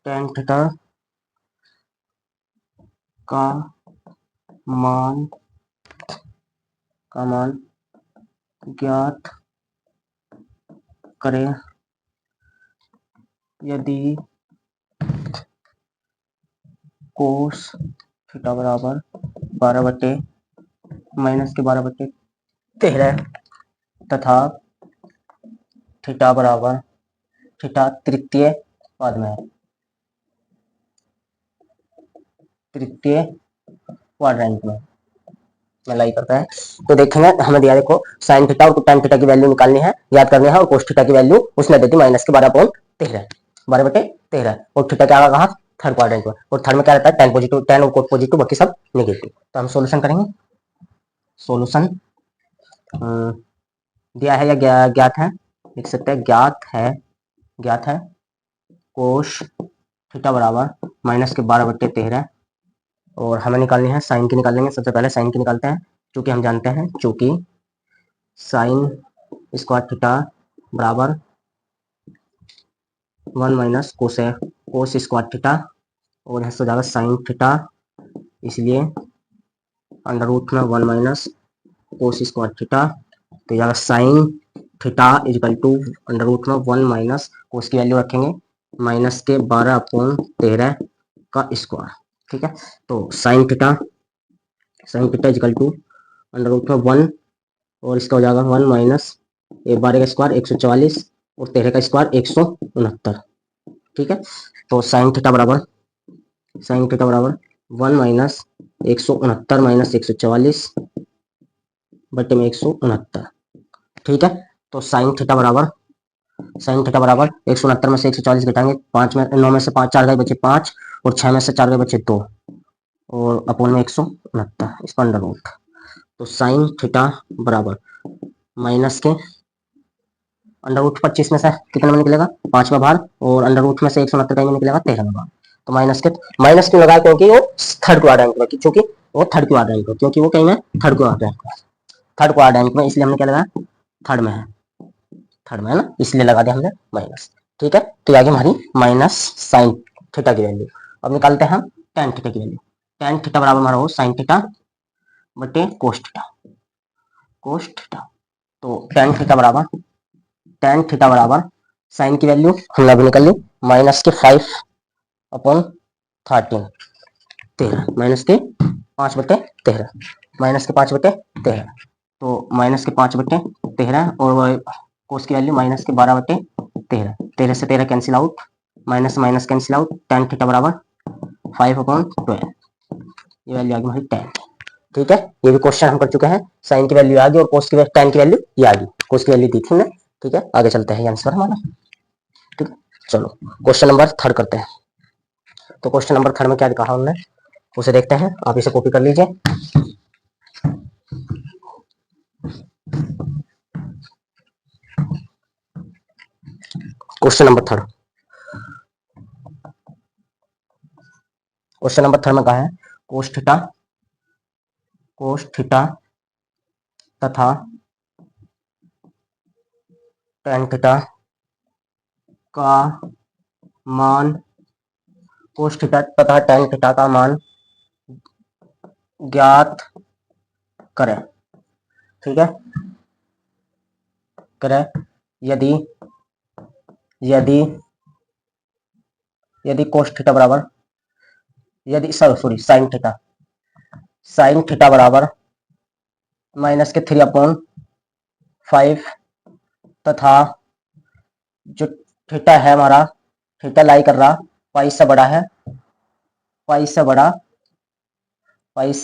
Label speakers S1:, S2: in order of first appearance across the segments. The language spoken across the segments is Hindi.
S1: tan थीटा का मान ज्ञात करें यदि कोस थीटा बराबर 12/-13 तथा थीटा बराबर थीटा तृतीय पद में है, तृतीय क्वाड्रेंट में लाई करता है। तो देखेंगे हमें दिया, देखो साइन थीटा और tan थीटा की वैल्यू निकालनी है, याद करनी है, और कोस थीटा की वैल्यू उसने देती -12/13 और थीटा क्या आएगा कहाँ, थर्ड क्वाड्रेंट में, और थर्ड में क्या रहता है tan पॉजिटिव, tan और कोस पॉजिटिव, बाकी सब नेगेटिव। तो हम सॉल्यूशन करेंगे। सॉल्यूशन दिया है या ज्ञात है, लिख सकते हैं ज्ञात है कोस थीटा बराबर -12/13 और हमें निकालनी है साइन की, निकालेंगे। सबसे पहले साइन की निकालते हैं, चूंकि हम जानते हैं चूंकि साइन स्क्वायर थीटा बराबर 1 - कोस स्क्वायर थीटा, और यहाँ से हो जाएगा साइन थीटा, इसलिए अंडर रूट में 1 - कोस स्क्वायर थीटा, तो जाएगा sine theta is equal to under root में 1 - कोस की वैल्यू रखेंगे -12/13 का स्क्वायर। ठीक है, तो sine theta is equal to under root में 1 और इसका हो जाएगा 1 - 12 का स्क्वायर 144 और 13 का स्क्वायर 169। ठीक है, तो साइन थीटा बराबर 1 - 169 - 144 बटे में 169। ठीक है, तो साइन थीटा बराबर 169 में से 140 घटाएंगे, 5 में 9 में से 5 4 गए बचे 5 और 6 में से 4 गए बचे 2 और अपोन में 169 इसका अंडर रूट। तो साइन थीटा बराबर माइनस के अंडर रूट 25 में से कितने में निकलेगा 5 में बाहर, और अंडर रूट में से 169 में निकलेगा 13 में बाहर। तो माइनस क्यों लगा, क्योंकि वो थर्ड क्वाड्रेंट में, क्योंकि वो थर्ड क्वाड्रेंट में, क्योंकि वो कहीं में थर्ड क्वाड्रेंट में, इसलिए हमने क्या लगाया थर्ड में है ना, इसलिए लगा दिया हमने माइनस। ठीक है, तो आगे हमारी माइनस साइन थीटा की वैल्यू। अब निकालते हैं हम tan थीटा की वैल्यू। tan थीटा बराबर हमारा हो साइन थीटा बटे कोस थीटा। तो tan थीटा बराबर साइन की वैल्यू हमने अभी निकल ली -5/13 -5/13 तो -5/13 और कोस की वैल्यू -12/13, 13 से 13 cancel out, minus cancel out, tan theta बराबर 5/12, ये वैल्यू आ गई हमारी tan। ठीक है, ये भी क्वेश्चन हम कर चुके हैं, साइन की वैल्यू आ गई और कोस की tan की वैल्यू ये आ गई, कोस की वैल्यू दी थी हमने। ठीक है, आगे चलते हैं, आंसर हमारा। ठीक है, चलो क्वेश्चन नंबर 3 करते हैं। तो क्वेश्चन नंबर 3 में क्या कहा हमने उसे देखते हैं, आप इसे कॉपी कर लीजिए। क्वेश्चन नंबर 3 में कहा है कोस थीटा तथा tan थीटा का मान, कोस थीटा तथा tan थीटा का मान ज्ञात करें। ठीक है, करें यदि कोस थीटा बराबर, साइन थीटा बराबर -3/5 तथा जो थीटा है हमारा, थीटा लाई कर रहा पाई से बड़ा है, पाई से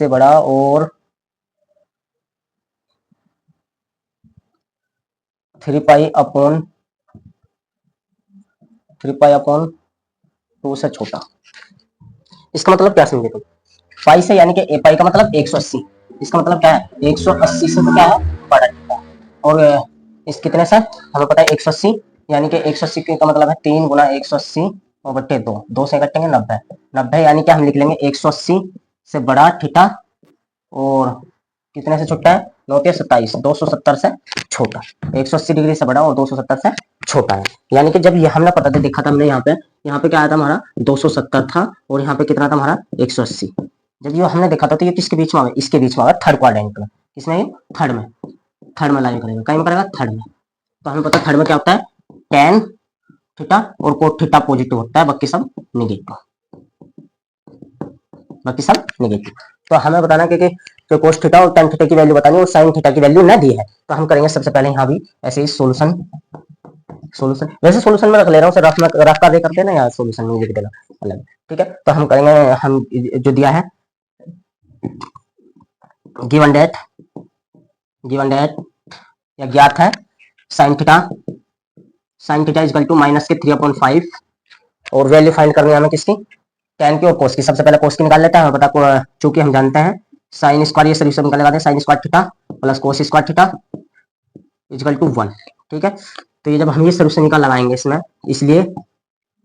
S1: बड़ा और 3π/2 से छोटा। इसका मतलब क्या समझे तुम, पाई से यानी कि पाई का मतलब 180, इसका मतलब क्या है 180 से तो क्या है बड़ा थीटा, और इस कितने से हमें पता है 180, यानी कि 180 का मतलब है 3 × 180 और बट्टे 2 से कटेंगे 90 यानी कि हम लिख लेंगे 180 से बड़ा थीटा और कितने से छोटा है 9 के 27, 270 से छोटा, 180 डिग्री से बड़ा और 270 से छोटा है। यानी कि जब ये हमने पता था देखा था हमने यहाँ पे क्या आया था हमारा 270 था और यहाँ पे कितना था हमारा 180। जब ये हमने देखा था तो ये किसके बीच में आवे, इसके बीच में आवे थर्ड क्वाड्रेंट में। किसमें, ये थर्ड में लाइन करेगा, कहीं में करेगा थर्ड में। तो हमें पता थर्ड में क्या होता है, टेन थीटा और कोट थीटा पॉजिटिव होता है, बाकी सब नेगेटिव, तो हमें बताना कि जो कोस थीटा और टेन थीटा की वैल्यू बतानी है और साइन थीटा की वैल्यू ना दी है। तो हम करेंगे सबसे पहले यहाँ भी ऐसे ही सोल्यूशन वैसे सोल्यूशन में रख ले रहा हूँ, रफ कर करते हैं ना, या सोल्यूशन में लिख देना अलग, ठीक है। तो हम करेंगे, हम जो दिया है गिवन डेट या ज्ञात है sine theta equal to minus के 3/5 और वैल्यू फाइंड करनी है हमें किसकी, टेन की और कोस की। सबसे पहले कोस की निकाल लेते हैं, हमें पता चूंकि हम जानते हैं साइन स्क्वायर, ये सोल्यूशन निकाल लेते हैं, sine square theta plus cos square theta equal to 1, ठीक है। तो ये जब हम ये सोल्यूशन निकाल लगाएंगे इसमें, इसलिए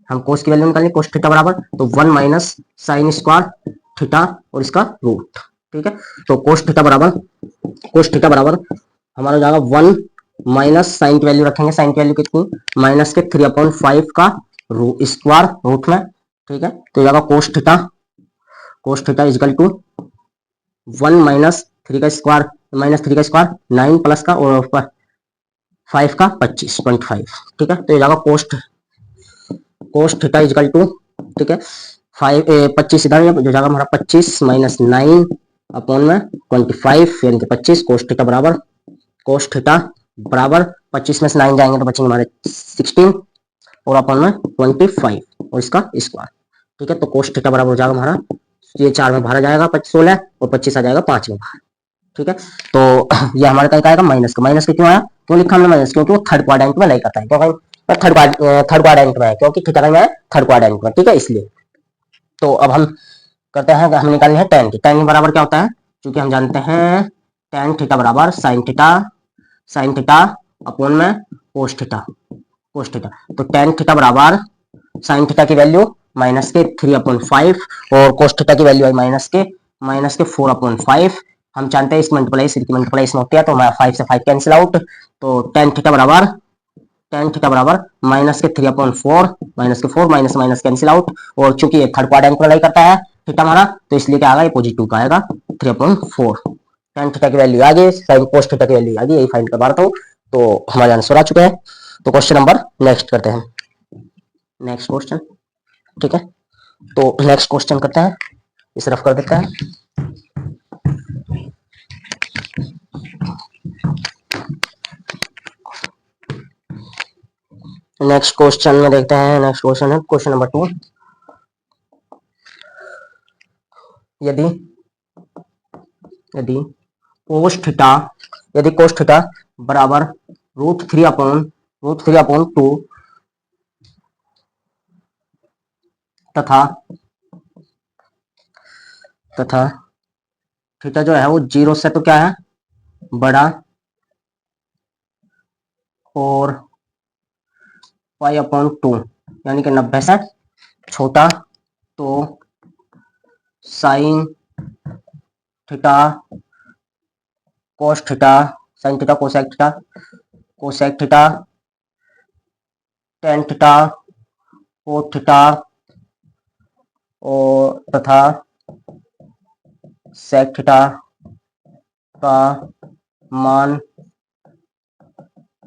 S1: हम कोस की वैल्यू निकालेंगे, कोस थीटा बराबर तो 1 माइनस साइन स्क्वायर थीटा और इसका रूट, ठीक है। तो कोस थीटा बराबर हमारा हो जाएगा 1 माइनस साइन की वैल्यू रखेंगे, साइन की वैल्यू कितनी, माइनस के 3/5 का स्क्वायर रूट में, ठीक है। तो जाएगा cos theta equal to 1 minus 3 का स्क्वायर 9 प्लस का और 5 का 25, ठीक है। तो ये जाएगा कोस थीटा इक्वल टू, ठीक है, 25 इधर जो जाएगा हमारा 25 माइनस 9 अपॉन में 25 यानी कि 25 कोस थीटा बराबर 25 में से 9 जाएंगे तो बचेंगे हमारे 16 और अपॉन में 25 और इसका स्क्वायर, ठीक है। तो कोस थीटा बराबर हो जाएगा हमारा, ये 4 में बाहर आ जाएगा 16 और 25 आ जाएगा 5 में बाहर, ठीक है। तो ये हमारे का आएगा माइनस का क्यों आया, क्यों लिखा हमने माइनस, क्योंकि वो थर्ड क्वाड्रेंट में नहीं करता है, क्योंकि थर्ड क्वाड्रेंट में है, क्योंकि थीटा में है थर्ड क्वाड्रेंट में, ठीक है, इसलिए। तो अब हम करते हैं, हम निकालनी है टेन की। टेन बराबर क्या होता है, क्योंकि हम जानते हैं टेन थीटा बराबर साइन थीटा अपॉन में कोस थीटा। तो टेन थीटा बराबर साइन थीटा की वैल्यू माइनस के 3/5 और कोस थीटा की वैल्यू है माइनस के 4/5। हम जानते हैं इस मल्टीप्लाई में होती है, तो 5 से 5 कैंसिल आउट, तो टेन थीटा बराबर माइनस के 3/4 4 माइनस कैंसिल आउट, और चूंकि ये थर्ड क्वाड्रेंट में करता है थीटा हमारा, तो इसलिए क्या आएगा, ये पॉजिटिव का आएगा 3/4। टेन थीटा की वैल्यू आ गई, साइन कोस थीटा की वैल्यू आ गई, यही फाइंड करवा रहा था। तो हमारे आंसर आ चुके हैं। तो क्वेश्चन नंबर नेक्स्ट करते हैं, नेक्स्ट क्वेश्चन, ठीक है। तो नेक्स्ट क्वेश्चन करते हैं, इस रफ कर देते हैं। नेक्स्ट क्वेश्चन में देखते हैं, नेक्स्ट क्वेश्चन है क्वेश्चन नंबर 2। यदि कोस थीटा बराबर √3/2 तथा थीटा जो है वो 0 से तो क्या है बड़ा और π/2 यानी कि 90 से छोटा, तो sine theta cosec theta tan theta cot theta और तथा सेक थीटा का मान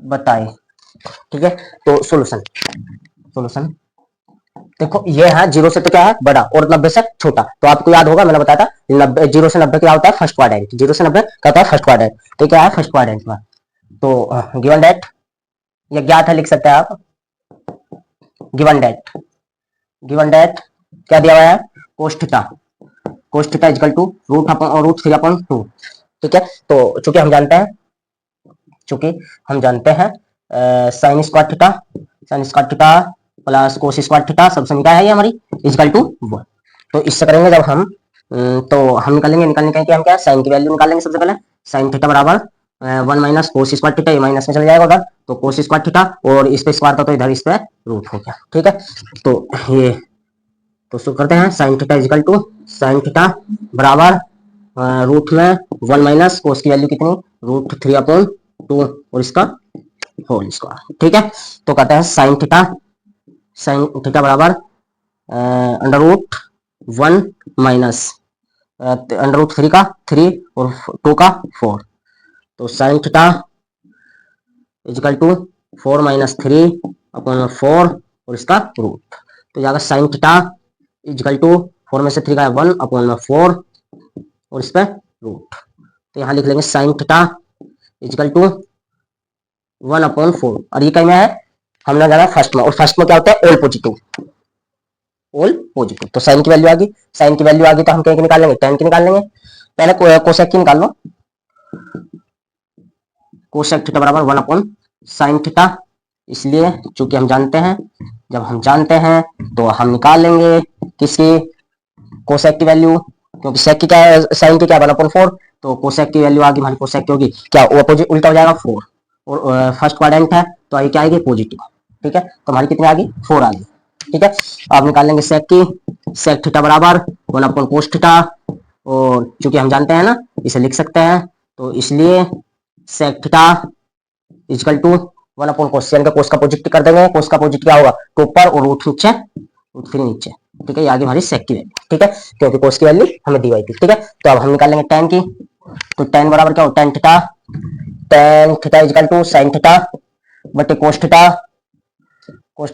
S1: बताएं, ठीक है। तो सॉल्यूशन देखो, ये है 0 से तो क्या है बड़ा और 90 से छोटा। तो आपको याद होगा मैंने बताया था 0 से 90 क्या होता है फर्स्ट क्वाड्रेंट, 0 से 90 क्या होता है फर्स्ट क्वाड्रेंट, तो क्या है फर्स्ट क्वाड्रेंट में। तो गिवन डेट ये ज्ञात है, लिख सकते हैं आप, गिवन डेट क्या दिया हुआ है, कोस थीटा इक्वल टू √3/2, ठीक है। तो चूंकि हम जानते हैं sine square theta plus cos square theta सब समीकरण है ये हमारी इक्वल टू 1। तो इससे करेंगे जब हम निकालने का हम क्या साइन की वैल्यू निकालेंगे। सबसे पहले साइन थीटा बराबर 1 माइनस कोस स्क्वायर थीटा, ये माइनस में चला जाएगा उधर, तो कोस स्क्वायर थीटा और इस पे स्क्वायर था तो इधर इस पे रूट हो गया, ठीक है। तो ये तो शुरू करते हैं, sine theta equal to sine theta बराबर रूट में 1 माइनस कोस की वैल्यू कितनी √3/2 और इसका होल स्क्वायर। ठीक है, तो कहते हैं साइन थीटा बराबर √1 माइनस √3 का 3 और 2 का 4, तो sine theta is equal to 4 minus 3/4 और इसका रूट, तो जाएगा साइन थीटा इजिकल टू 4 में से 3 का 1/4 और इस पर रूट, तो यहाँ लिख लेंगे साइन थीटा इजिकल टू 1/4, और ये कहीं में है, हमने जाना फर्स्ट में, और फर्स्ट में क्या होता है ऑल पॉजिटिव, तो साइन की वैल्यू आ गई, साइन की वैल्यू आ गई तो हम कहीं की निकाल लेंगे, टेन की निकाल लेंगे, पहले कोसेक की निकाल लो, कोसेक थीटा बराबर 1/sin थीटा, इसलिए चूंकि हम जानते हैं, जब हम जानते हैं तो हम निकाल लेंगे किसकी, कोसेक की वैल्यू, क्योंकि सेक की क्या है, साइन की क्या 1/4, तो कोसेक की वैल्यू आ गई हमारी, कोसेक की होगी क्या ऑपोजिट उल्टा हो जाएगा 4, और फर्स्ट क्वाड्रेंट है तो ये क्या आएगी पॉजिटिव। ठीक है, तो हमारी कितनी आ गई 4 आ गई। ठीक है, आप निकाल लेंगे सेक की, सेक थीटा बराबर 1/cos थीटा, और चूंकि हम जानते हैं ना इसे लिख सकते हैं, तो इसलिए sec theta is equal to 1/cos, यानी कि कोस का पॉजिटिव कर देंगे, कोस का पॉजिटिव क्या होगा 2 ऊपर और √3 नीचे। ठीक है, ये आगे हमारी सेक की वैल्यू। ठीक है, क्योंकि कोस की वैल्यू हमें दी हुई थी। ठीक है, तो अब हम निकाल लेंगे tan की, तो tan बराबर क्या हो tan theta is equal to sine theta बटे कोस थीटा, तो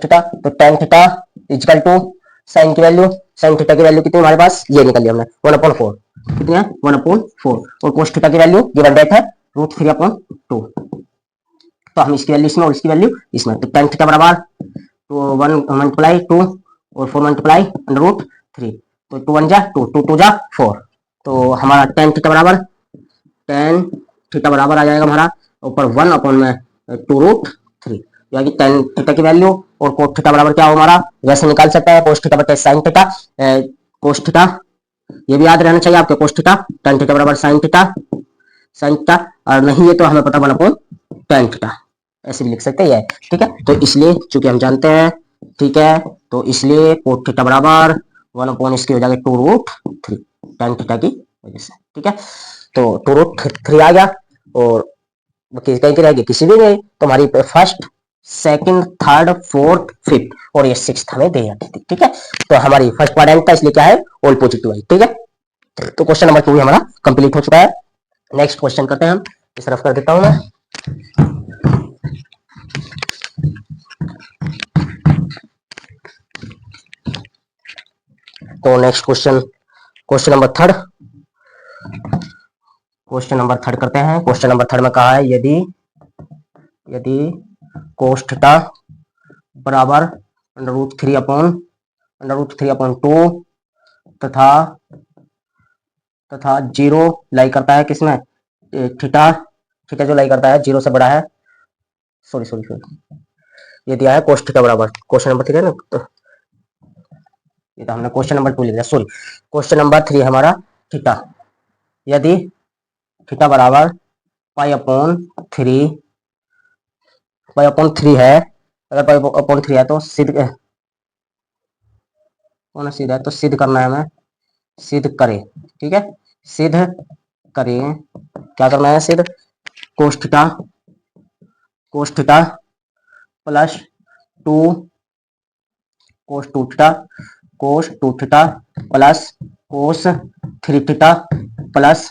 S1: tan theta is equal to sine की वैल्यू, साइन थीटा की वैल्यू कितनी हमारे पास, ये निकल लिया हमने 1/4, कितनी है 1/4, और कोस थीटा की वैल्यू गिवन डेट है √3/2, तो हम इसकी वैल्यू इसमें और इसकी वैल्यू इसमें, तो tan थीटा बराबर तो 1 मल्टीप्लाई 2 और 4 मल्टीप्लाई √3, तो 2 1 जा 2, 2 2 जा 4, तो हमारा tan थीटा बराबर आ जाएगा हमारा ऊपर 1/2√3, यानी tan थीटा की वैल्यू, और cos थीटा बराबर क्या हो हमारा, वैसे निकाल सकते हैं cos थीटा बटे sin थीटा, cos थीटा ये भी याद रहना चाहिए आपके, cos थीटा tan थीटा बराबर sin थीटा, और नहीं है तो हमें पता 1/tan थीटा, ऐसे भी लिख सकते हैं। ठीक है, तो इसलिए चूंकि हम जानते हैं, ठीक है, तो इसलिए cos थीटा बराबर 1 इसकी हो जाएगा 2√3 tan थीटा की वजह से। ठीक है, तो 2√3 आ गया, और कहीं की रहेगी किसी भी नहीं, तो हमारी first second third fourth fifth और ये सिक्स्थ हमें दे रखी थी। ठीक है, तो हमारी फर्स्ट क्वाड्रेंट था, इसलिए क्या है ऑल पॉजिटिव आई। ठीक है, तो क्वेश्चन नंबर 2 हमारा कंप्लीट हो चुका है। नेक्स्ट क्वेश्चन करते हैं हम, इस तरफ कर देता हूं मैं। तो नेक्स्ट क्वेश्चन नंबर थर्ड, करते हैं। क्वेश्चन नंबर थर्ड में कहा है यदि cos थीटा बराबर √3/2 तथा 0 लाई करता है किसमें, थीटा जो लाई करता है 0 से बड़ा है, सॉरी ये दिया है cos थीटा बराबर, क्वेश्चन नंबर 3 है ना, तो ये तो हमने क्वेश्चन नंबर 2 लिख दिया, सॉरी क्वेश्चन नंबर 3 हमारा थीटा, यदि थीटा बराबर पाई अपॉन 3 है, अगर पाई/3 है तो सिद्ध करना है हमें, सिद्ध करें। ठीक है, सिद्ध करें, क्या करना है, सिद्ध cos theta plus 2 cos 2 theta plus cos 3 theta plus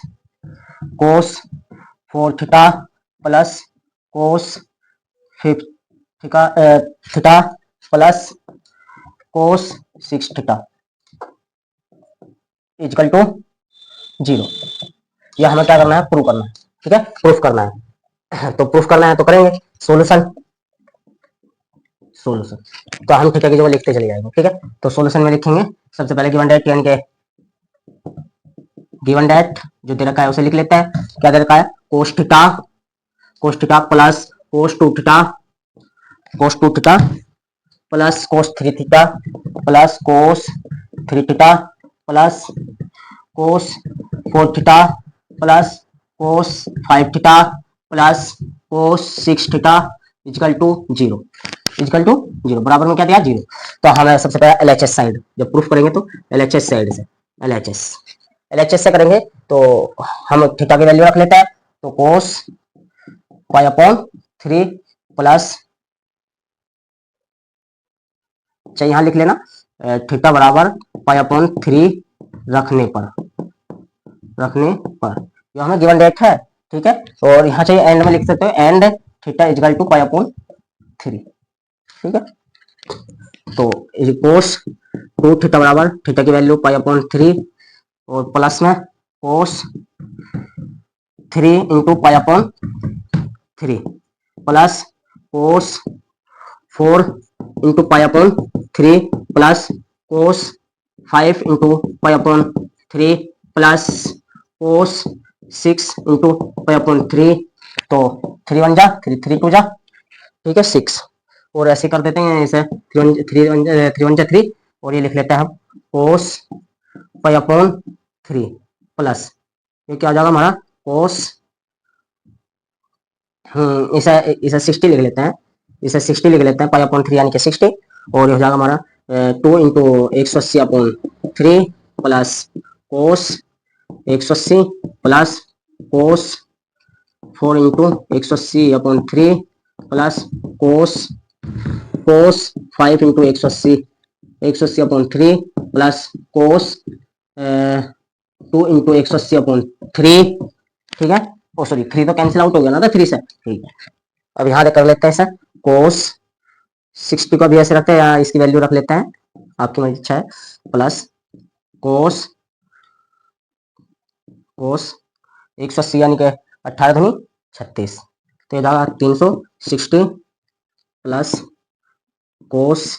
S1: cos 4 theta plus cos 5 theta plus cos 6 theta equal to 0। यह हमें क्या करना है, प्रूव करना है। ठीक है, प्रूफ करना है, तो प्रूफ करना है तो करेंगे सॉल्यूशन, तो हम थीटा की जगह लिखते चले जाएंगे। ठीक है, तो सॉल्यूशन में लिखेंगे सबसे पहले गिवन डेट, यानी कि गिवन डेट जो दे रखा है उसे लिख लेते हैं। क्या दे रखा है, cos theta plus cos 2 theta plus cos 3 theta plus cos 3 theta plus cos 4 theta plus cos 5 theta plus cos 6 theta equal to 0 बराबर में क्या दिया 0। तो हमें सबसे पहले LHS साइड जब प्रूफ करेंगे तो LHS साइड से LHS से करेंगे, तो हम थीटा की वैल्यू रख लेते हैं, तो कोस पाई अपॉन 3 प्लस, चाहे यहां लिख लेना थीटा बराबर पाई अपॉन 3 रखने पर, ये हमें गिवन डेट है, ठीक है। और यहाँ चाहिए एंड में लिख सकते हो and theta is equal to pi upon 3, ठीक है। तो कोस 2 थीटा बराबर थीटा की वैल्यू पाई अपॉन 3 और प्लस में cos 3 into pi upon 3 plus cos 4 into pi upon 3 plus cos 5 into pi upon 3 plus cos 6 into pi upon 3, तो 3 1 जा 3 3 2 जा, ठीक है 6। और ऐसे कर देते हैं इसे 3 1 जा 3 और ये लिख लेते हैं हम कोस पाई अपॉन 3 प्लस ये क्या हो जाएगा हमारा कोस, इसे इसे 60 लिख लेते हैं, इसे 60 लिख लेते हैं पाई अपॉन 3 यानी कि 60, और ये हो जाएगा हमारा 2 into 180 upon 3 plus cos 180 plus cos 4 into 180 upon 3 plus cos 5 into 180 upon 3 plus कोस 2 इंटू 180 अपॉन 3, ठीक है। ओ सॉरी 3 तो कैंसिल आउट हो गया ना था 3 से, ठीक है। अब यहाँ कर लेते हैं सर कोस 60 को भी ऐसे रखते हैं या इसकी वैल्यू रख लेते हैं, आपकी मर्जी इच्छा है, प्लस कोस 180 यानी कि 18 धनी 36, तो ये जाएगा 360 प्लस कोस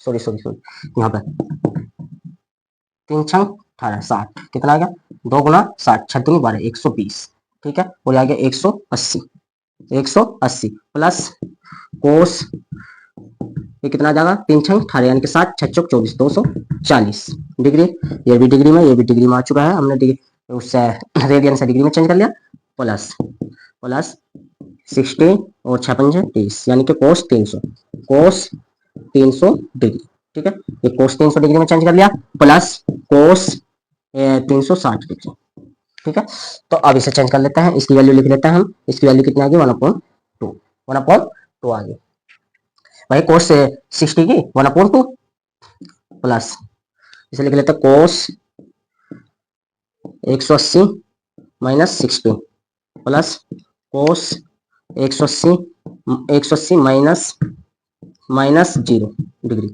S1: सॉरी यहाँ पे 3 छंग 18 60 कितना आ गया 2 गुना 60 6 दूनी 12 120, ठीक है। और आ गया 180 प्लस कोस ये कितना आ जाएगा 3 छंग 18 यानी कि 60 6 चौक 24 240 डिग्री, ये भी डिग्री में आ चुका है, हमने डिग्री उससे रेडियन से डिग्री में चेंज कर लिया, प्लस 60 और 6 पंजे 30 यानी कि कोस 300 डिग्री, ठीक है। ये कोस 300 डिग्री में चेंज कर लिया प्लस कोस 360 डिग्री, ठीक है। तो अब इसे चेंज कर लेते हैं, इसकी वैल्यू लिख लेते हैं हम, इसकी वैल्यू कितनी आ गई 1/2 आ गई भाई, कोस 60 की 1/2 प्लस इसे लिख लेते हैं cos 180 minus 60 plus cos 180 minus 0 degree,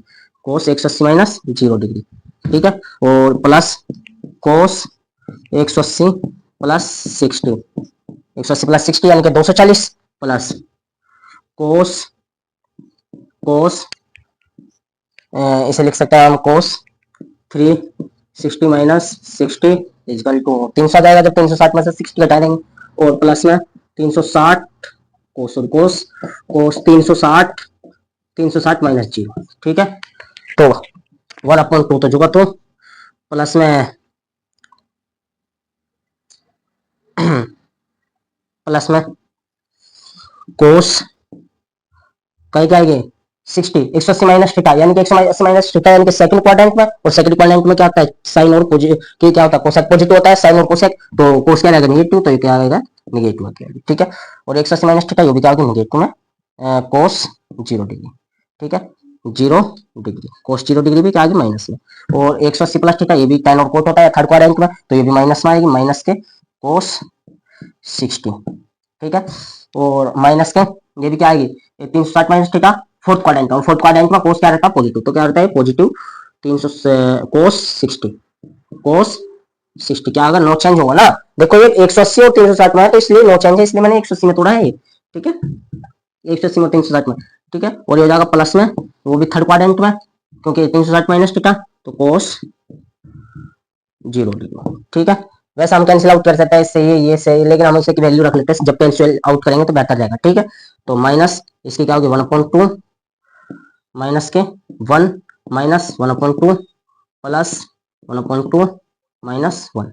S1: cos 180 minus 0 degree, ठीक है। और प्लस कोस 180 प्लस 60 प्लस 60 यानी कि 240 प्लस कोस इसे लिख सकते हैं हम कोस 360 माइनस 60 इजकल टू 300 आ जाएगा, जब 360 में से 60 घटा देंगे, और प्लस में 360 कोस 360 माइनस 0, ठीक है। तो 1/2 तो जुगा, तो प्लस में कोस कहीं क्या आएगी 60 180 माइनस थीटा यानी कि 180 माइनस थीटा यानी कि सेकंड क्वाड्रेंट में, और सेकंड क्वाड्रेंट में क्या होता है साइन और की क्या होता है कोसेक पॉजिटिव होता है, साइन और कोसेक, तो कोस क्या रहेगा नेगेटिव, तो ये क्या आएगा नेगेटिव आ गया, ठीक है। और 180 माइनस थीटा ये भी क्या होगा नेगेटिव में कोस 0 डिग्री, ठीक है 0 डिग्री, कोस 0 डिग्री भी क्या आएगी माइनस में, और 180 प्लस थीटा ये भी tan और कोट होता है थर्ड क्वाड्रेंट में, तो ये भी माइनस में आएगी, माइनस के कोस 60, ठीक है। और माइनस के ये भी क्या आएगी 360 माइनस थीटा फोर्थ क्वाड्रेंट, और फोर्थ क्वाड्रेंट में कोस क्या रहता है पॉजिटिव, तो क्या रहता है पॉजिटिव 300 कोस 60 क्या होगा नो चेंज होगा ना, देखो ये 180 और 360 में है तो इसलिए नो चेंज है, इसलिए मैंने 180 में तोड़ा है, ठीक है 180 और 360 में, ठीक है। और ये हो जाएगा प्लस में वो भी थर्ड क्वाड्रेंट में, क्योंकि 360 माइनस थीटा तो कोस 0 डिग्री, ठीक है। वैसे हम कैंसिल आउट कर सकते हैं इससे ये से, लेकिन हम इसे की वैल्यू रख लेते हैं, जब कैंसिल आउट करेंगे तो बेहतर रहेगा, ठीक है। तो माइनस इसकी क्या होगी 1/2 माइनस के 1 माइनस 1/2 प्लस 1/2 माइनस 1,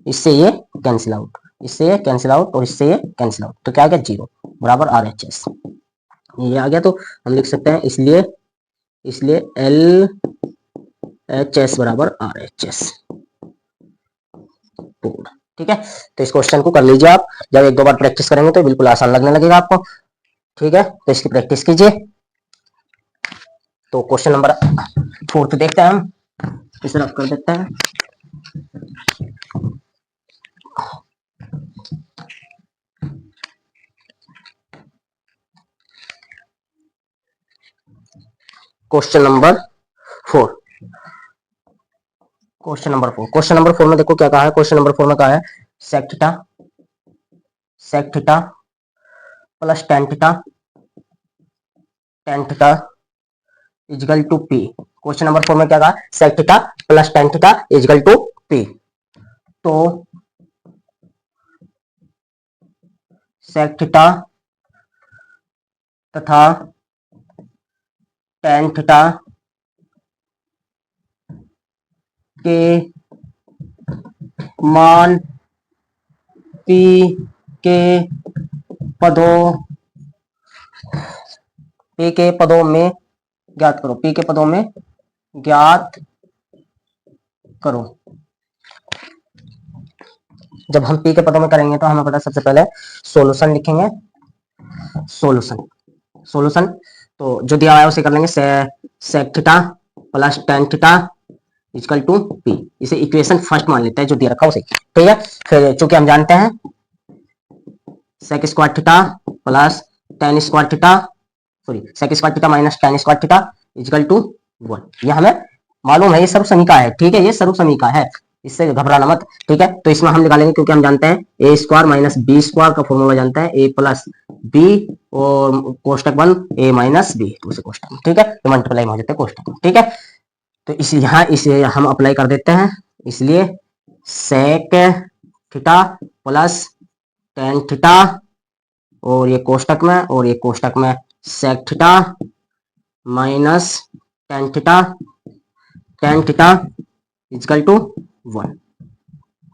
S1: इससे ये कैंसिल आउट, इससे ये कैंसिल आउट और इससे ये कैंसिल आउट, तो क्या आ गया 0 बराबर RHS, ये आ गया। तो हम लिख सकते हैं इसलिए LHS बराबर RHS, टूड। ठीक है, तो इस क्वेश्चन को कर लीजिए आप, जब एक दो बार प्रैक्टिस करेंगे तो बिल्कुल आसान लगने लगेगा आपको। ठीक है, तो इसकी प्रैक्टिस कीजिए। तो क्वेश्चन नंबर 4 देखते हैं हम, इसे रफ कर देते हैं। क्वेश्चन नंबर 4, क्वेश्चन नंबर 4 में देखो क्या कहा है। क्वेश्चन नंबर 4 में कहा है sec theta plus tan theta equal to P. Question number 4 में क्या कहा, sec theta plus tan theta equal to P. तो सेक थीटा तथा टेन थीटा के मान पी के पदों में ज्ञात करो। पी के पदों में ज्ञात करो। जब हम पी के पदों में करेंगे तो हमें पता सबसे पहले सॉल्यूशन लिखेंगे। सॉल्यूशन तो जो दिया हुआ है उसे कर लेंगे। Sec theta plus tan theta equal to P. इसे इक्वेशन फर्स्ट मान लेते हैं जो दिया रखा उसे। ठीक है, फिर चूंकि हम जानते हैं sec square theta plus tan square theta, sorry sec square theta minus tan square theta equal to 1। ये हमें मालूम है, ये सर्व समीका है। ठीक है, ये सर्व समीका है, इससे घबराना मत। ठीक है, तो इसमें हम निकालेंगे क्योंकि हम जानते हैं ए स्क्वायर माइनस बी स्क्वायर का फॉर्मूला जानते हैं, ए प्लस बी और कोष्टक 1 ए माइनस बी दूसरे कोष्टक में। ठीक है, तो मल्टीप्लाई हो जाते हैं कोष्टक में। ठीक है, तो इसे हम अप्लाई कर देते हैं। इसलिए sec theta plus tan theta और ये कोष्टक में, और ये कोष्टक में sec theta minus tan theta is equal to 1।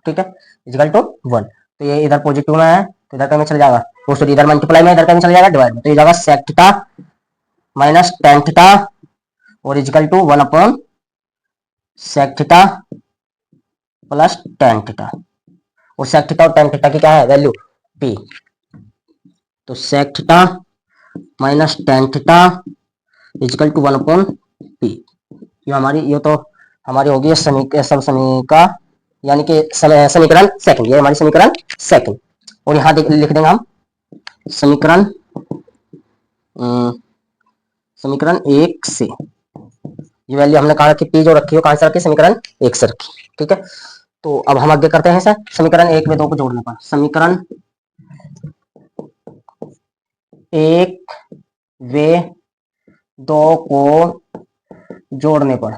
S1: ठीक है, इजकल टू 1। तो ये इधर पॉजिटिव में है तो इधर कहीं चल जाएगा, वो सॉरी इधर मल्टीप्लाई में, इधर कहीं चल जाएगा डिवाइड में। तो ये जाएगा sec theta minus tan theta और equal to 1 upon sec theta plus tan theta. और सेक थीटा और टेन थीटा की क्या है वैल्यू, पी। तो sec theta minus tan theta is equal to 1 upon P. ये तो हमारी होगी सब समीका, यानी कि समीकरण सेकंड। ये हमारी समीकरण सेकंड। और यहाँ लिख देंगे हम समीकरण समीकरण 1 से ये वैल्यू हमने कहा कि पी जो रखी हो कहां से रखी, समीकरण 1 से रखी। ठीक है, तो अब हम आगे करते हैं सर समीकरण 1 में 2 को जोड़ने पर। समीकरण 1 वे 2 को जोड़ने पर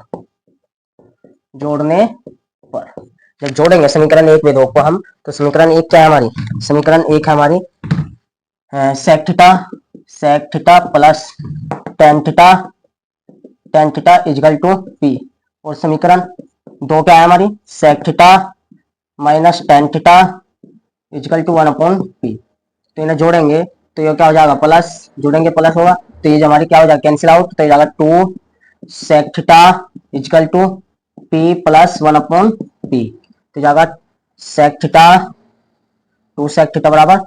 S1: जब जोड़ेंगे समीकरण 1 वे 2 को हम, तो समीकरण 1 क्या है हमारी, समीकरण 1 है हमारी sec theta plus tan theta is equal to P. और समीकरण 2 क्या है हमारी, sec theta minus tan theta is equal to 1 upon P. तो इन्हें जोड़ेंगे तो ये क्या हो जाएगा, प्लस, जोड़ेंगे प्लस होगा तो ये जो हमारी क्या हो जाएगा, कैंसिल आउट। तो ये जाएगा 2 sec theta is equal to p plus 1 upon P. तो जाएगा सेक थीटा 2 सेक थीटा बराबर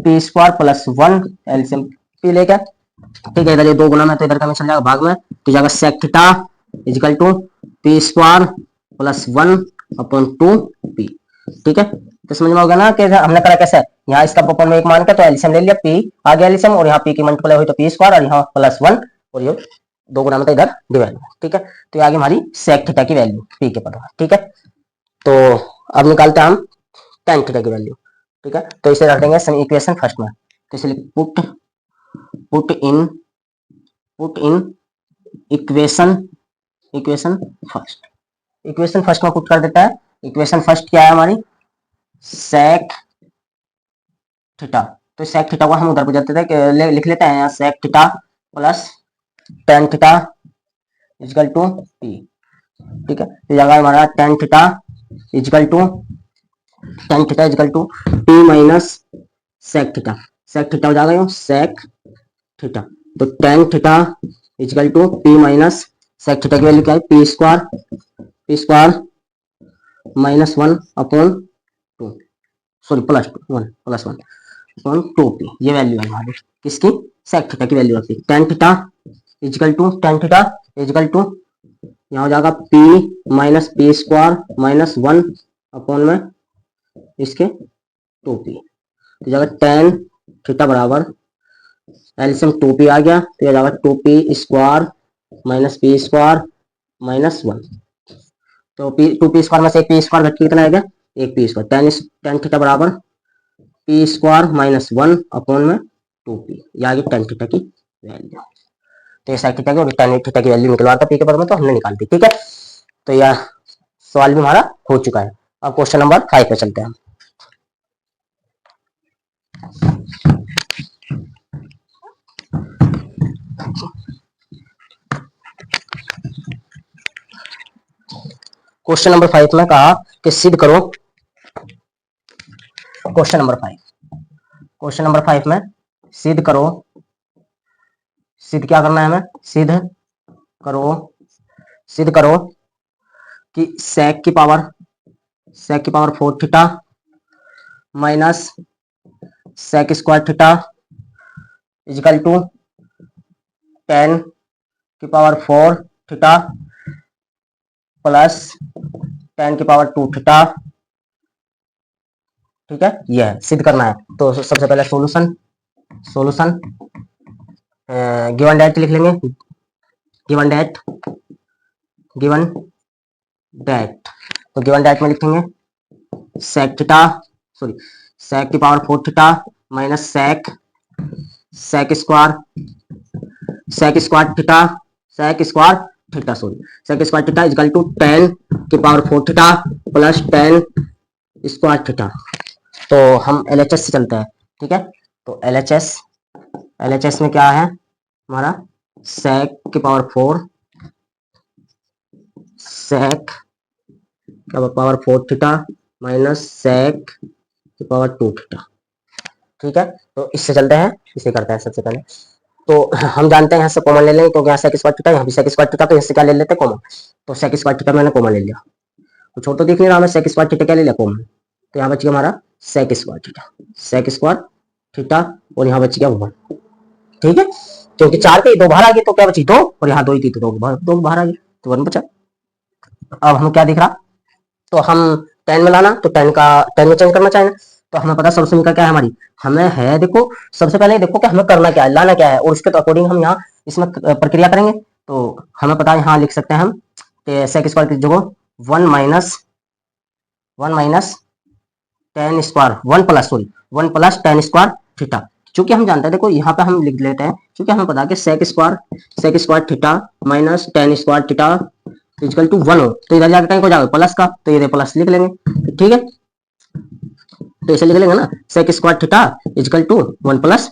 S1: p square plus 1 LCM p लेकर। ठीक है, इधर ये 2 गुना में तो इधर का चल जाएगा भाग में। तो जाएगा sec theta is equal to p square plus 1 upon 2 p. ठीक है, तो समझ में होगा ना कि हमने करा कैसे, यहाँ इसका पॉपर में एक मान के तो एलसीएम ले लिया, पी आ गया एलसीएम, और यहाँ पी की मल्टीप्लाई हुई तो पी स्क्वायर, और यहाँ प्लस 1 और ये 2 गुना में तो इधर डिवाइड। ठीक है, तो ये आगे हमारी सेक थीटा की वैल्यू पी के पद। ठीक है, तो अब निकालते हैं हम टेन थीटा की वैल्यू। ठीक है, तो इसे रख देंगे इक्वेशन फर्स्ट में। तो इसलिए पुट इन इक्वेशन फर्स्ट में पुट कर देता है। इक्वेशन फर्स्ट क्या है हमारी, सेक थीटा। तो सेक थीटा को हम उधर पर जाते थे, लिख लेते हैं यहाँ sec theta plus tan theta is equal to p. ठीक है, तो जगह हमारा tan theta is equal to p minus sec theta हो जाएगा सेक थीटा। तो tan theta is equal to p minus sec theta की वैल्यू क्या है, p square -1 upon 2, sorry +1 upon 2p, ये वैल्यू है हमारी किसकी, सेक थीटा की वैल्यू रखी। tan थीटा इजिकल टू यहाँ हो जाएगा p minus P square minus 1 upon में इसके 2p, तो जाएगा tan थीटा बराबर एलसीएम 2p आ गया, तो यह जाएगा 2p square minus P square minus 1, तो टू पी स्क्वायर में से एक पी स्क्वायर घट के कितना आएगा, एक पी स्क्वायर। tan थीटा बराबर पी स्क्वायर माइनस 1 अपॉन में 2p, ये आ गई tan थीटा की वैल्यू। तो ये साइड थीटा की और tan थीटा की वैल्यू निकलवा था पी के पद में, तो हमने निकाल दी। ठीक है, तो यह सवाल भी हमारा हो चुका है। अब क्वेश्चन नंबर 5 पे चलते हैं। क्वेश्चन नंबर 5 में कहा कि सिद्ध करो, क्वेश्चन नंबर 5 में सिद्ध करो, सिद्ध क्या करना है हमें, सिद्ध करो कि सेक की power 4 theta minus sec square theta is equal to tan की पावर 4 थीटा प्लस tan की पावर 2 थीटा। ठीक है, यह है सिद्ध करना है। तो सबसे पहले सॉल्यूशन गिवन डेट लिख लेंगे, गिवन डेट तो गिवन डेट में लिखेंगे सेक की power 4 theta minus sec square theta equal to tan की power 4 theta plus tan square theta. तो हम LHS से चलते हैं। ठीक है, तो LHS में क्या है हमारा, सेक की पावर 4 थीटा माइनस सेक की पावर 2 थीटा। ठीक है, तो इससे चलते हैं, इसे करते हैं सबसे पहले। तो हम जानते हैं यहाँ से कॉमन ले लेंगे, क्योंकि यहाँ सेक स्क्वायर थीटा, यहाँ भी सेक स्क्वायर थीटा, तो इससे क्या ले लेते हैं कॉमन। तो सेक स्क्वायर थीटा मैंने कॉमन ले लिया, कुछ और तो दिख नहीं रहा हमें, सेक स्क्वायर थीटा क्या ले लिया कॉमन, तो यहाँ बच गया हमारा सेक स्क्वायर थीटा और यहाँ बच गया 1। ठीक है, क्योंकि 4 पे 2 बाहर आ गई, तो क्या बची 2, और यहाँ 2 ही थी तो 2 बाहर आ गई, तो 1 बचा। अब हम क्या दिख रहा, तो हम 10 में लाना, तो 10 में चेंज करना चाहेंगे, तो हमें पता सबसे मिलकर क्या है हमारी, हमें है देखो सबसे पहले देखो कि हमें करना क्या है, लाना क्या है, और उसके अकॉर्डिंग हम यहाँ इसमें प्रक्रिया करेंगे। तो हमें पता है, यहाँ लिख सकते हैं हम सेक स्क्वायर की जगह 1 minus 10 square 1 plus 10 square theta. चूंकि हम जानते हैं, देखो यहाँ पे हम लिख लेते हैं, क्योंकि हमें पता है कि sec square theta minus 10 square theta equal to 1 हो, तो इधर जाकर कहीं को जाएगा प्लस का, तो ये प्लस लिख लेंगे। ठीक है, तो इसे लिख लेंगे ना, sec square theta equal to 1 plus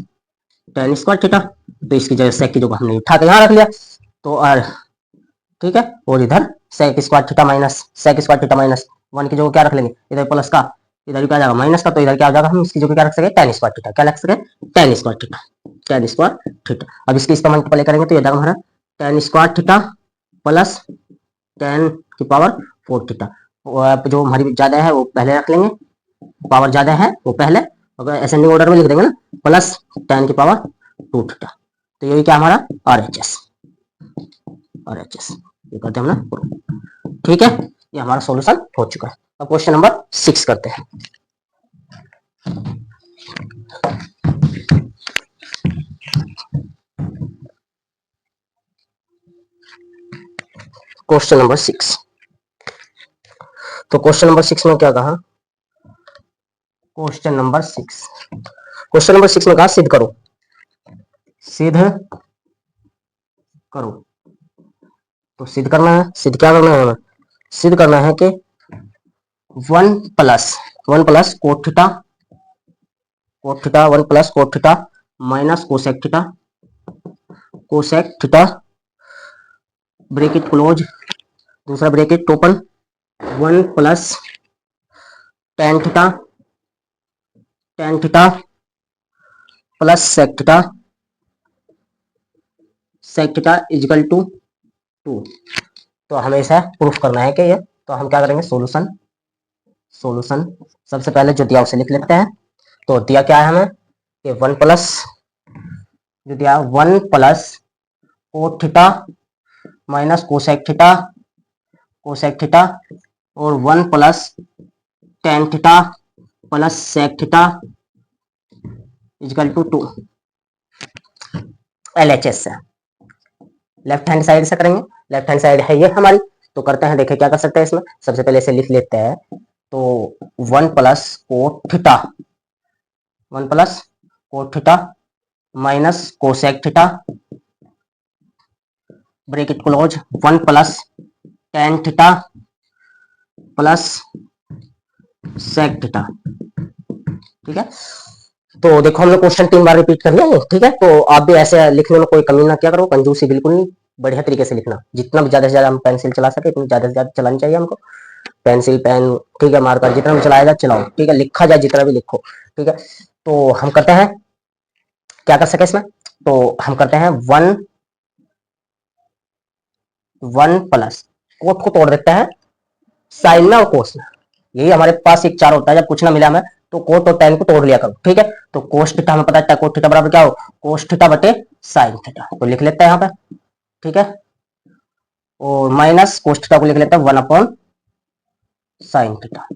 S1: 10 square theta. तो इसकी जगह सेक की जगह हमने उठा के यहाँ रख लिया, तो और ठीक है, और इधर सेक स्क्वायर थीटा माइनस 1 की जगह क्या रख लेंगे, इधर प्लस का, इधर क्या जाएगा माइनस का, तो इधर क्या हो जाएगा, हम इसकी जगह क्या रख सके, tan स्क्वायर थीटा, क्या रख सके, tan स्क्वायर थीटा। अब इसकी इसका मल्टीप्लाई करेंगे, तो ये जाएगा हमारा tan square theta plus tan की पावर 4 थीटा। जो हमारी ज्यादा है वो पहले रख लेंगे, पावर ज्यादा है वो पहले, अगर असेंडिंग ऑर्डर में लिख देंगे ना, प्लस tan की पावर 2 थीटा। तो ये क्या हमारा RHS, ये करते हैं हम ना। ठीक है, ये हमारा सॉल्यूशन हो चुका है। अब क्वेश्चन नंबर 6 करते हैं। क्वेश्चन नंबर 6, तो क्वेश्चन नंबर 6 में क्या कहा, क्वेश्चन नंबर 6 में कहा सिद्ध करो, तो सिद्ध करना है, सिद्ध क्या करना है हमें, सिद्ध करना है कि 1 plus cot theta 1 plus cot theta minus cosec theta bracket close, दूसरा bracket open, 1 plus tan theta plus sec theta is equal to 2। तो हमें ऐसा प्रूफ करना है कि ये, तो हम क्या करेंगे, सॉल्यूशन सॉल्यूशन सबसे पहले जो दिया उसे लिख लेते हैं। तो दिया क्या है हमें कि 1 प्लस जो दिया 1 plus cot theta minus cosec theta और 1 plus tan theta plus sec theta is equal to 2 LHS से लेफ्ट हैंड साइड से करेंगे। लेफ्ट हैंड साइड है ये हमारी, तो करते हैं, देखिए क्या कर सकते हैं इसमें। सबसे पहले इसे लिख लेते हैं। तो 1 plus cot theta 1 plus cot theta minus cosec theta bracket close 1 plus tan theta plus sec theta. ठीक है, तो देखो हमने क्वेश्चन 3 बार रिपीट कर लिया है। ठीक है, तो आप भी ऐसे लिखने में कोई कमी ना क्या करो, कंजूसी बिल्कुल नहीं, बढ़िया तरीके से लिखना। जितना भी ज्यादा से ज्यादा हम पेंसिल चला सके उतनी ज्यादा से ज्यादा चलानी चाहिए हमको। पेंसिल पेन ठीक है, मार्कर जितना भी चलाया जाए चलाओ। ठीक है, लिखा जाए जितना भी लिखो। ठीक है, तो हम करते हैं क्या कर सके इसमें। तो हम करते हैं 1 प्लस कोट को तोड़ देते हैं साइन में और कोस में। यही हमारे पास एक चार होता है, जब कुछ ना मिला हमें तो कोट और टेन को तोड़ लिया करो। ठीक है, तो कोस थीटा हमें पता है कोट थीटा बराबर क्या हो, कोस थीटा बटे साइन थीटा, तो लिख लेते हैं यहाँ पे। ठीक है, और माइनस कोस थीटा को लिख लेते हैं 1 अपॉन साइन थीटा।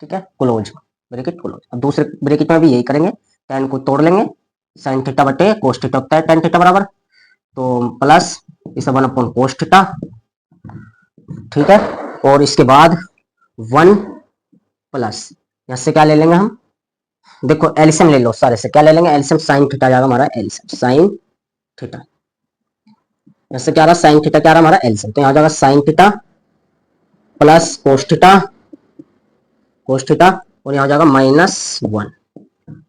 S1: ठीक है, क्लोज ब्रैकेट क्लोज। अब दूसरे ब्रैकेट में भी यही करेंगे, टेन को तोड़ लेंगे, साइन थीटा बटे कोस थीटा होता है टेन थीटा बराबर, तो प्लस इसे 1 अपॉन कोस थीटा। ठीक है, और इसके बाद 1 प्लस यहां से क्या ले लेंगे हम, देखो एलसीएम ले लो सारे से, क्या ले लेंगे एलसीएम, साइन थीटा जाएगा हमारा एलसीएम, साइन थीटा ऐसे क्या रहा, साइन थीटा क्या रहा हमारा एलसीएम, तो यहां जाएगा sine theta plus cos theta और यहां जाएगा -1।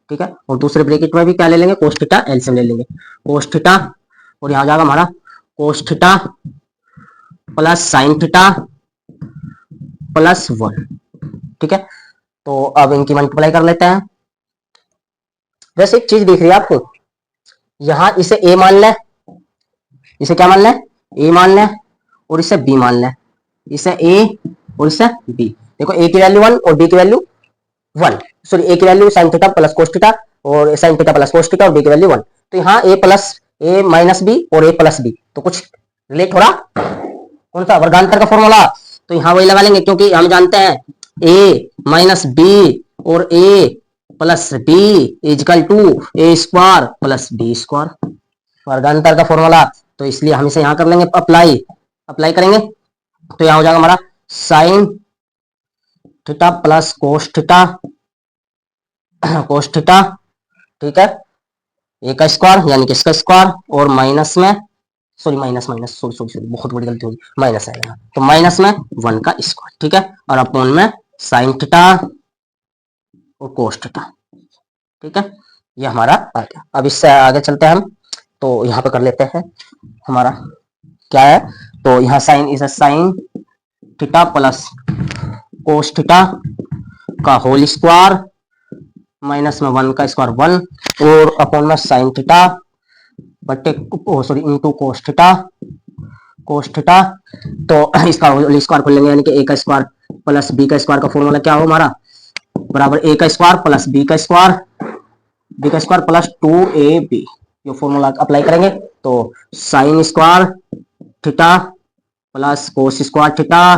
S1: ठीक है, और दूसरे ब्रैकेट में भी क्या ले लेंगे, कोस थीटा एलसीएम ले लेंगे, कोस थीटा और यहां जाएगा हमारा cos theta plus sign theta plus 1। ठीक है, तो अब इनकी मल्टीप्लाई कर लेते हैं। वैसे एक चीज दिख रही है आपको, यहां इसे ए मान ले, इसे क्या मान ले, ए मान ले, और इसे बी मान ले, इसे ए और इसे बी। देखो ए की वैल्यू 1 और बी की वैल्यू 1, सॉरी ए की value sine theta plus cos theta और sine theta plus cos theta और बी की वैल्यू 1। तो यहाँ a plus a minus b और ए प्लस बी, तो कुछ रिलेट हो रहा, कौन सा वर्गांतर का फॉर्मूला, तो यहाँ वही लगा लेंगे, क्योंकि हम जानते हैं ए माइनस बी और a plus b equal to a square plus b square, वर्गांतर का फॉर्मूला। तो इसलिए हम इसे यहाँ कर लेंगे अप्लाई करेंगे, तो यहाँ हो जाएगा हमारा sign theta plus cos theta ठीक है, ए का स्क्वायर यानी कि इसका स्क्वायर और माइनस में सॉरी बहुत बड़ी गलती होगी, माइनस आएगा तो माइनस में 1 का स्क्वायर। ठीक है, और अपॉन में साइन थीटा और कोस थीटा। ठीक है, ये हमारा आ गया। अब इससे आगे चलते हैं हम, तो यहाँ पे कर लेते हैं हमारा क्या है, तो यहाँ sine is sine theta plus cos theta का होल स्क्वायर माइनस में 1 का स्क्वायर 1 और अपॉन में साइन थीटा बटे इंटू कोस थीटा। तो इसका होल स्क्वायर खोल लेंगे, यानी कि ए का स्क्वायर प्लस बी का स्क्वायर का फॉर्मूला क्या हो हमारा, बराबर ए का स्क्वायर प्लस बी का स्क्वायर प्लस 2ab, ये फॉर्मूला अप्लाई करेंगे। तो sine square theta plus cos square theta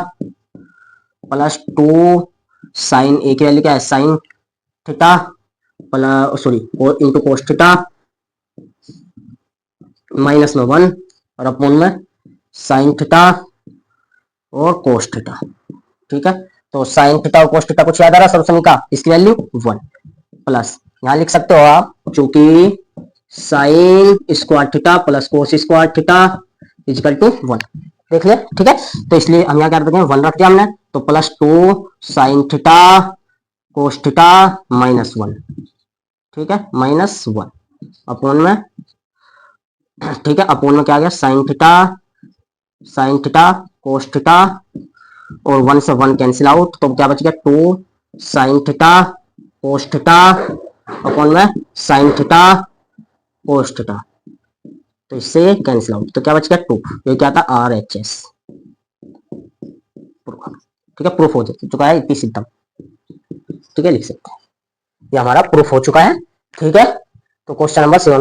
S1: plus 2 sine a की वैल्यू क्या है, sine theta plus sorry into cos theta minus में 1 और अपॉन में साइन थीटा और कोस थीटा। ठीक है, तो साइन थीटा और कोस थीटा कुछ याद आ रहा सॉल्यूशन का, इसकी वैल्यू 1 प्लस यहां लिख सकते हो आप, चूंकि sine square theta plus cos square theta equal to 1 देख ले। ठीक है, तो इसलिए हम यहाँ क्या रख देंगे 1 रख दिया हमने, तो plus 2 sine theta cos theta -1। ठीक है, -1 अपॉन में, ठीक है अपॉन में क्या आ गया साइन थीटा कोस थीटा और 1 से 1 कैंसिल आउट, तो क्या बच गया 2 sine theta cos theta upon में साइन थीटा कोस थीटा, तो इससे कैंसिल आउट, तो क्या बच गया 2, ये क्या था RHS। ठीक है, प्रूफ हो चुका है इतनी सिद्धांत। ठीक है, लिख सकते हैं। ये हमारा प्रूफ हो चुका है। ठीक है, तो क्वेश्चन नंबर 7